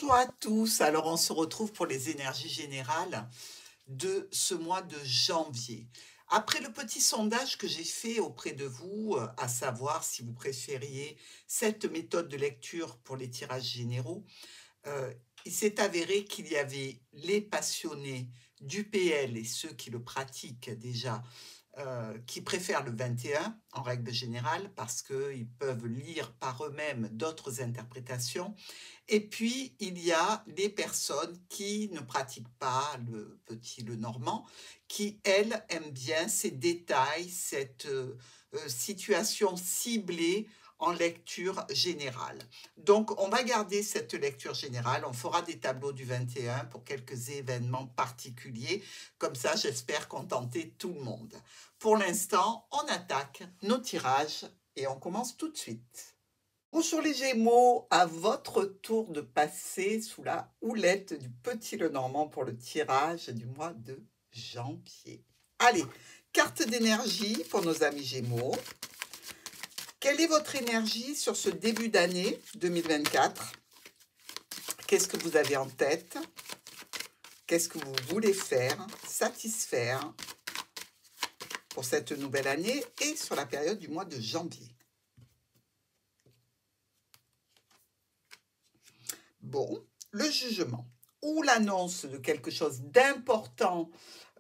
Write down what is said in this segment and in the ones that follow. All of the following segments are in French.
Bonjour à tous. Alors, on se retrouve pour les énergies générales de ce mois de janvier. Après le petit sondage que j'ai fait auprès de vous, à savoir si vous préfériez cette méthode de lecture pour les tirages généraux, euh, il s'est avéré qu'il y avait les passionnés du PL et ceux qui le pratiquent déjà qui préfèrent le 21 en règle générale parce qu'ils peuvent lire par eux-mêmes d'autres interprétations. Et puis, il y a les personnes qui ne pratiquent pas le petit le normand, qui, elles, aiment bien ces détails, cette situation ciblée en lecture générale. Donc, on va garder cette lecture générale. On fera des tableaux du 21 pour quelques événements particuliers. Comme ça, j'espère contenter tout le monde. Pour l'instant, on attaque nos tirages et on commence tout de suite. Bonjour les Gémeaux, à votre tour de passer sous la houlette du petit Lenormand pour le tirage du mois de janvier. Allez, carte d'énergie pour nos amis Gémeaux. Quelle est votre énergie sur ce début d'année 2024? Qu'est-ce que vous avez en tête? Qu'est-ce que vous voulez faire, satisfaire pour cette nouvelle année et sur la période du mois de janvier? Bon, le jugement ou l'annonce de quelque chose d'important,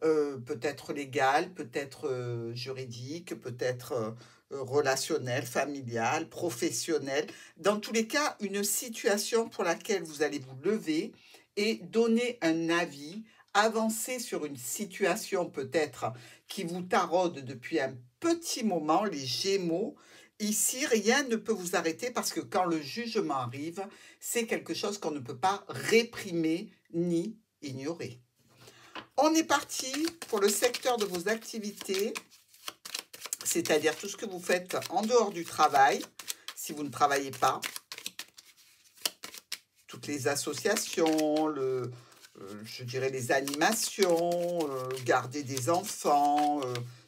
peut-être légal, peut-être juridique, peut-être relationnel, familial, professionnel. Dans tous les cas, une situation pour laquelle vous allez vous lever et donner un avis, avancer sur une situation peut-être qui vous taraude depuis un petit moment, les Gémeaux. Ici, rien ne peut vous arrêter parce que quand le jugement arrive, c'est quelque chose qu'on ne peut pas réprimer ni ignorer. On est parti pour le secteur de vos activités, c'est-à-dire tout ce que vous faites en dehors du travail, si vous ne travaillez pas, toutes les associations, je dirais les animations, garder des enfants,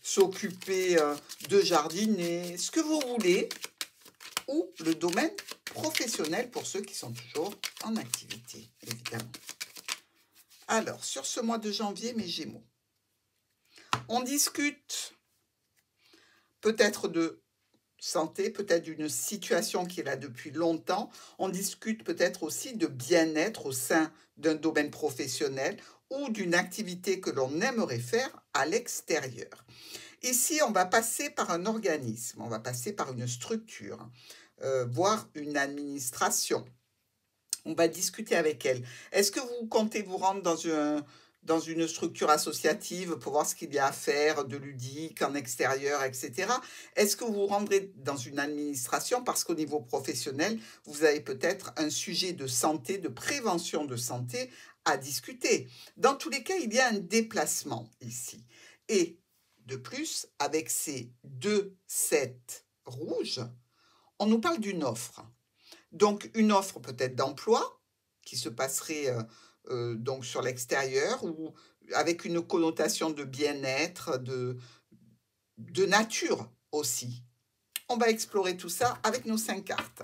s'occuper de jardiner, ce que vous voulez, ou le domaine professionnel pour ceux qui sont toujours en activité, évidemment. Alors, sur ce mois de janvier, mes Gémeaux, on discute peut-être de santé, peut-être d'une situation qui est là depuis longtemps. On discute peut-être aussi de bien-être au sein d'un domaine professionnel ou d'une activité que l'on aimerait faire à l'extérieur. Ici, on va passer par un organisme, on va passer par une structure, voire une administration. On va discuter avec elle. Est-ce que vous comptez vous rendre dans une structure associative pour voir ce qu'il y a à faire de ludique en extérieur, etc. Est-ce que vous vous rendrez dans une administration parce qu'au niveau professionnel, vous avez peut-être un sujet de santé, de prévention de santé à discuter. Dans tous les cas, il y a un déplacement ici. Et de plus, avec ces 2 7 rouges, on nous parle d'une offre. Donc, une offre peut-être d'emploi qui se passerait donc sur l'extérieur ou avec une connotation de bien-être, de nature aussi. On va explorer tout ça avec nos 5 cartes.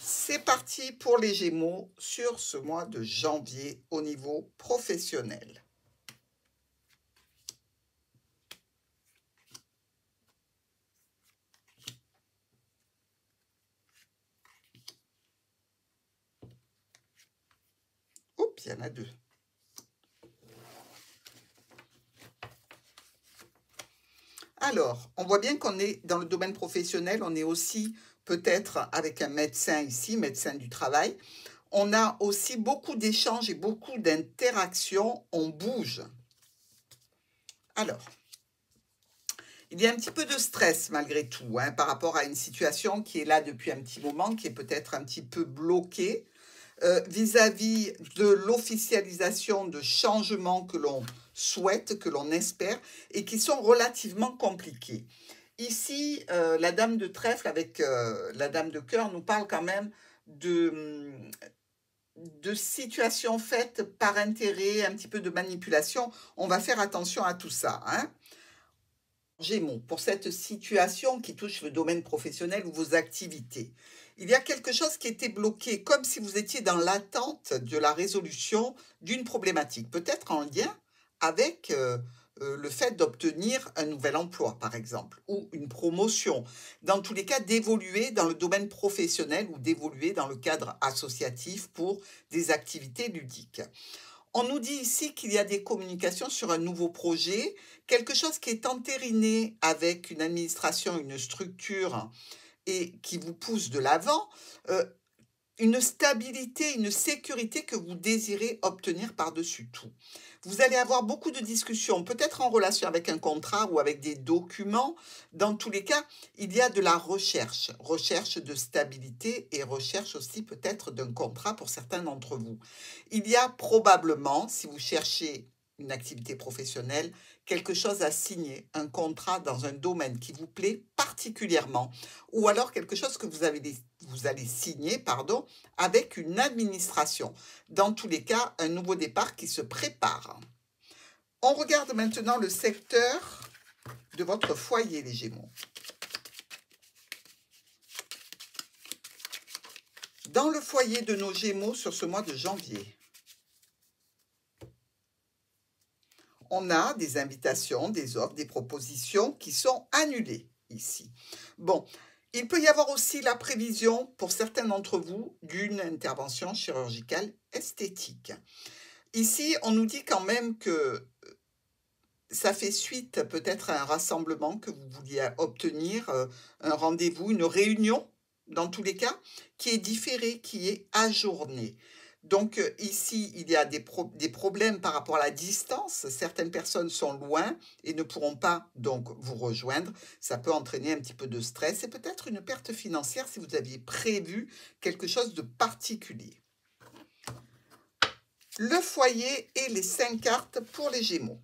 C'est parti pour les Gémeaux sur ce mois de janvier au niveau professionnel. Oups, il y en a 2. Alors, on voit bien qu'on est dans le domaine professionnel, on est aussi peut-être avec un médecin ici, médecin du travail. On a aussi beaucoup d'échanges et beaucoup d'interactions, on bouge. Alors, il y a un petit peu de stress malgré tout, hein, par rapport à une situation qui est là depuis un petit moment, qui est peut-être un petit peu bloquée vis-à-vis de l'officialisation de changements que l'on souhaite, que l'on espère, et qui sont relativement compliqués. Ici, la dame de trèfle avec la dame de cœur nous parle quand même de situations faites par intérêt, un petit peu de manipulation. On va faire attention à tout ça, hein. Gémeaux, pour cette situation qui touche le domaine professionnel ou vos activités, il y a quelque chose qui était bloqué, comme si vous étiez dans l'attente de la résolution d'une problématique, peut-être en lien avec le fait d'obtenir un nouvel emploi, par exemple, ou une promotion. Dans tous les cas, d'évoluer dans le domaine professionnel ou d'évoluer dans le cadre associatif pour des activités ludiques. On nous dit ici qu'il y a des communications sur un nouveau projet, quelque chose qui est entériné avec une administration, une structure et qui vous pousse de l'avant, euh, une stabilité, une sécurité que vous désirez obtenir par-dessus tout. Vous allez avoir beaucoup de discussions, peut-être en relation avec un contrat ou avec des documents. Dans tous les cas, il y a de la recherche, recherche de stabilité et recherche aussi peut-être d'un contrat pour certains d'entre vous. Il y a probablement, si vous cherchez une activité professionnelle, quelque chose à signer, un contrat dans un domaine qui vous plaît particulièrement, ou alors quelque chose que vous allez signer, pardon, avec une administration. Dans tous les cas, un nouveau départ qui se prépare. On regarde maintenant le secteur de votre foyer, les Gémeaux. Dans le foyer de nos Gémeaux sur ce mois de janvier, on a des invitations, des offres, des propositions qui sont annulées ici. Bon, il peut y avoir aussi la prévision, pour certains d'entre vous, d'une intervention chirurgicale esthétique. Ici, on nous dit quand même que ça fait suite peut-être à un rassemblement que vous vouliez obtenir, un rendez-vous, une réunion, dans tous les cas, qui est différé, qui est ajourné. Donc ici, il y a des problèmes par rapport à la distance. Certaines personnes sont loin et ne pourront pas donc vous rejoindre. Ça peut entraîner un petit peu de stress et peut-être une perte financière si vous aviez prévu quelque chose de particulier. Le foyer et les 5 cartes pour les Gémeaux.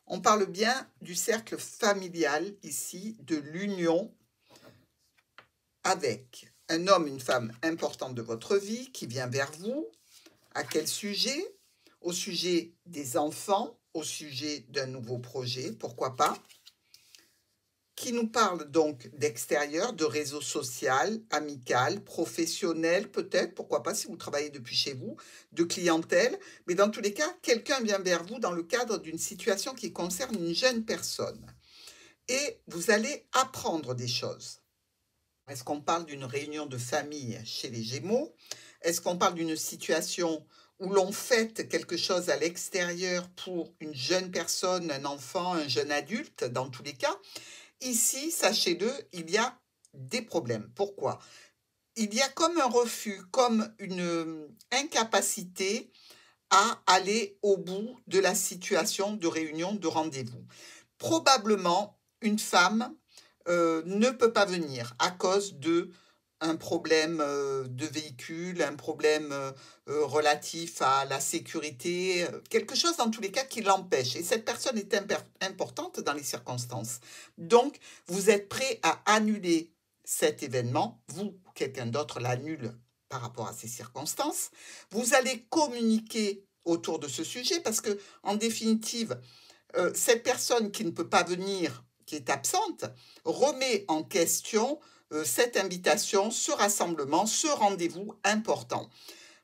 On parle bien du cercle familial ici, de l'union avec un homme, une femme importante de votre vie qui vient vers vous. À quel sujet? Au sujet des enfants, au sujet d'un nouveau projet, pourquoi pas? Qui nous parle donc d'extérieur, de réseau social, amical, professionnel peut-être, pourquoi pas si vous travaillez depuis chez vous, de clientèle, mais dans tous les cas, quelqu'un vient vers vous dans le cadre d'une situation qui concerne une jeune personne. Et vous allez apprendre des choses. Est-ce qu'on parle d'une réunion de famille chez les Gémeaux? Est-ce qu'on parle d'une situation où l'on fête quelque chose à l'extérieur pour une jeune personne, un enfant, un jeune adulte, dans tous les cas? Ici, sachez-le, il y a des problèmes. Pourquoi? Il y a comme un refus, comme une incapacité à aller au bout de la situation de réunion, de rendez-vous. Probablement, une femme ne peut pas venir à cause de un problème de véhicule, un problème relatif à la sécurité, quelque chose dans tous les cas qui l'empêche. Et cette personne est importante dans les circonstances. Donc, vous êtes prêt à annuler cet événement, vous ou quelqu'un d'autre l'annule par rapport à ces circonstances. Vous allez communiquer autour de ce sujet parce que, en définitive, cette personne qui ne peut pas venir, qui est absente, remet en question cette invitation, ce rassemblement, ce rendez-vous important.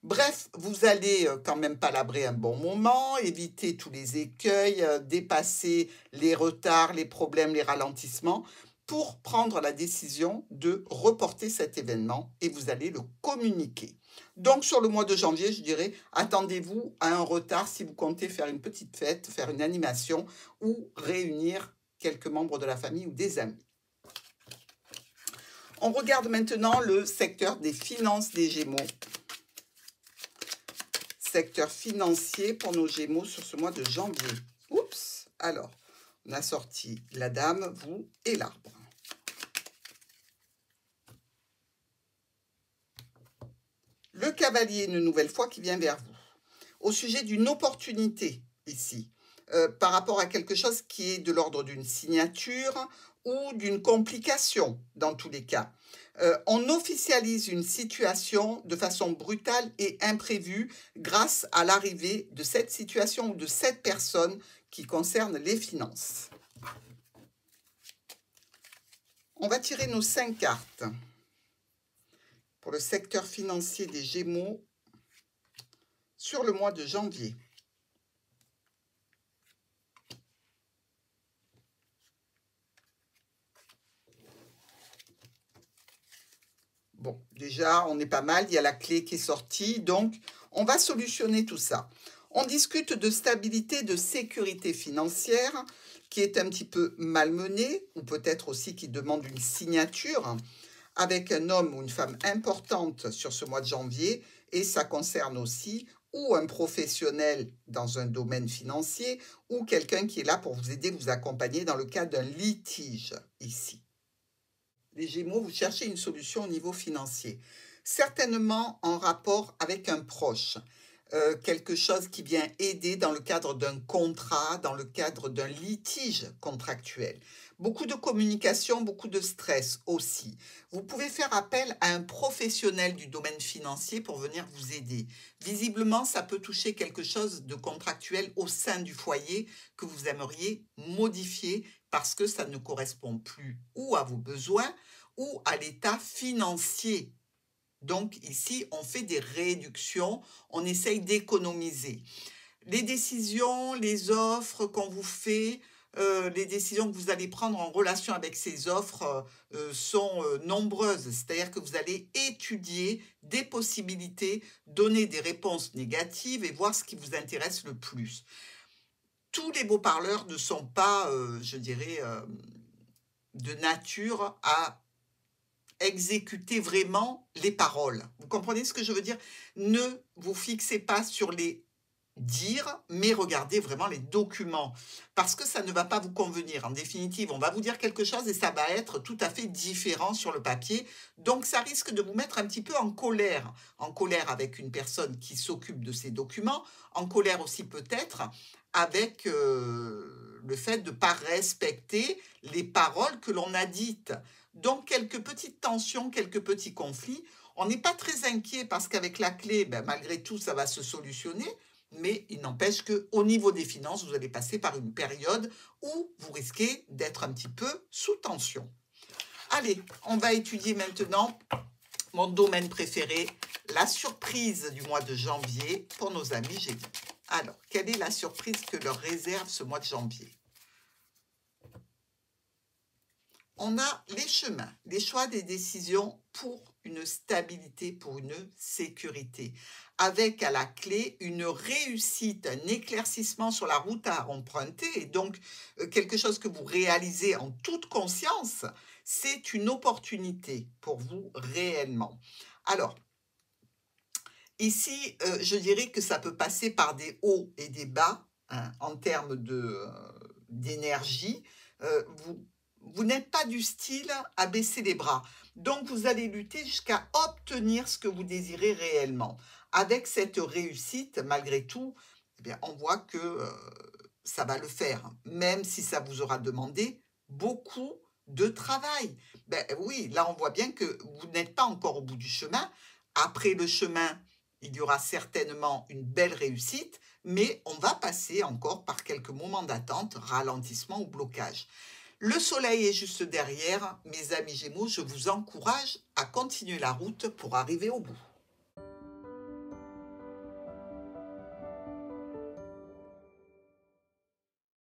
Bref, vous allez quand même palabrer un bon moment, éviter tous les écueils, dépasser les retards, les problèmes, les ralentissements pour prendre la décision de reporter cet événement et vous allez le communiquer. Donc sur le mois de janvier, je dirais, attendez-vous à un retard si vous comptez faire une petite fête, faire une animation ou réunir quelques membres de la famille ou des amis. On regarde maintenant le secteur des finances des Gémeaux. Secteur financier pour nos Gémeaux sur ce mois de janvier. Oups, alors, on a sorti la dame, vous et l'arbre. Le cavalier, une nouvelle fois, qui vient vers vous. Au sujet d'une opportunité, ici. par rapport à quelque chose qui est de l'ordre d'une signature ou d'une complication, dans tous les cas. On officialise une situation de façon brutale et imprévue grâce à l'arrivée de cette situation ou de cette personne qui concerne les finances. On va tirer nos 5 cartes pour le secteur financier des Gémeaux sur le mois de janvier. Bon, déjà, on est pas mal, il y a la clé qui est sortie, donc on va solutionner tout ça. On discute de stabilité, de sécurité financière, qui est un petit peu malmenée, ou peut-être aussi qui demande une signature, avec un homme ou une femme importante sur ce mois de janvier, et ça concerne aussi ou un professionnel dans un domaine financier, ou quelqu'un qui est là pour vous aider, vous accompagner dans le cas d'un litige ici. Les Gémeaux, vous cherchez une solution au niveau financier, certainement en rapport avec un proche, quelque chose qui vient aider dans le cadre d'un contrat, dans le cadre d'un litige contractuel. Beaucoup de communication, beaucoup de stress aussi. Vous pouvez faire appel à un professionnel du domaine financier pour venir vous aider. Visiblement, ça peut toucher quelque chose de contractuel au sein du foyer que vous aimeriez modifier parce que ça ne correspond plus ou à vos besoins ou à l'état financier. Donc ici, on fait des réductions, on essaye d'économiser. Les décisions, les offres qu'on vous fait, les décisions que vous allez prendre en relation avec ces offres sont nombreuses. C'est-à-dire que vous allez étudier des possibilités, donner des réponses négatives et voir ce qui vous intéresse le plus. Tous les beaux parleurs ne sont pas, je dirais, de nature à exécuter vraiment les paroles. Vous comprenez ce que je veux dire? Ne vous fixez pas sur les dire, mais regardez vraiment les documents, parce que ça ne va pas vous convenir. En définitive, on va vous dire quelque chose et ça va être tout à fait différent sur le papier, donc ça risque de vous mettre un petit peu en colère avec une personne qui s'occupe de ces documents, en colère aussi peut-être avec le fait de ne pas respecter les paroles que l'on a dites. Donc quelques petites tensions, quelques petits conflits. On n'est pas très inquiet parce qu'avec la clé, malgré tout, ça va se solutionner. Mais il n'empêche qu'au niveau des finances, vous allez passer par une période où vous risquez d'être un petit peu sous tension. Allez, on va étudier maintenant mon domaine préféré, la surprise du mois de janvier pour nos amis Gémeaux. Alors, quelle est la surprise que leur réserve ce mois de janvier? On a les chemins, les choix des décisions pour une stabilité, pour une sécurité, avec à la clé une réussite, un éclaircissement sur la route à emprunter, et donc quelque chose que vous réalisez en toute conscience, c'est une opportunité pour vous réellement. Alors, ici, je dirais que ça peut passer par des hauts et des bas, hein, en termes d'énergie. Vous n'êtes pas du style à baisser les bras. Donc, vous allez lutter jusqu'à obtenir ce que vous désirez réellement. Avec cette réussite, malgré tout, eh bien, on voit que ça va le faire, même si ça vous aura demandé beaucoup de travail. Oui, là, on voit bien que vous n'êtes pas encore au bout du chemin. Après le chemin, il y aura certainement une belle réussite, mais on va passer encore par quelques moments d'attente, ralentissement ou blocage. Le soleil est juste derrière. Mes amis Gémeaux, je vous encourage à continuer la route pour arriver au bout.